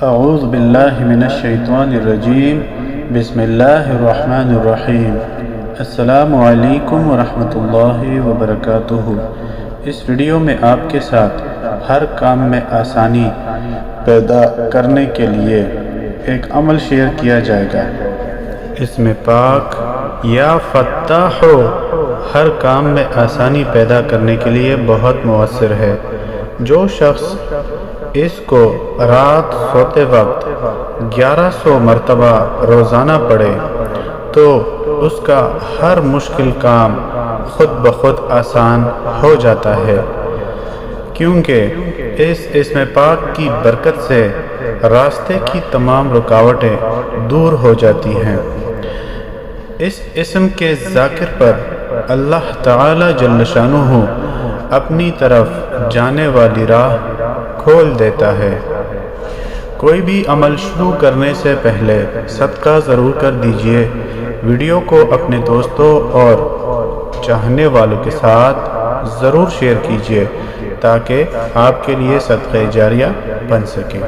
اعوذ باللہ من الشیطان الرجیم بسم اللہ الرحمن الرحیم السلام علیکم ورحمۃ اللہ وبرکاتہ۔ اس ویڈیو میں آپ کے ساتھ ہر کام میں آسانی پیدا کرنے کے لیے ایک عمل شیئر کیا جائے گا۔ اس میں پاک یا فتاح ہر کام میں آسانی پیدا کرنے کے لیے بہت مؤثر ہے۔ جو شخص اس کو رات سوتے وقت 1100 مرتبہ روزانہ پڑھے تو اس کا ہر مشکل کام خود بخود آسان ہو جاتا ہے، کیونکہ اس اسم پاک کی برکت سے راستے کی تمام رکاوٹیں دور ہو جاتی ہیں۔ اس اسم کے ذاکر پر اللہ تعالی جل شانہ اپنی طرف جانے والی راہ کھول دیتا ہے۔ کوئی بھی عمل شروع کرنے سے پہلے صدقہ ضرور کر دیجئے۔ ویڈیو کو اپنے دوستوں اور چاہنے والوں کے ساتھ ضرور شیئر کیجئے تاکہ آپ کے لیے صدقہ جاریہ بن سکے۔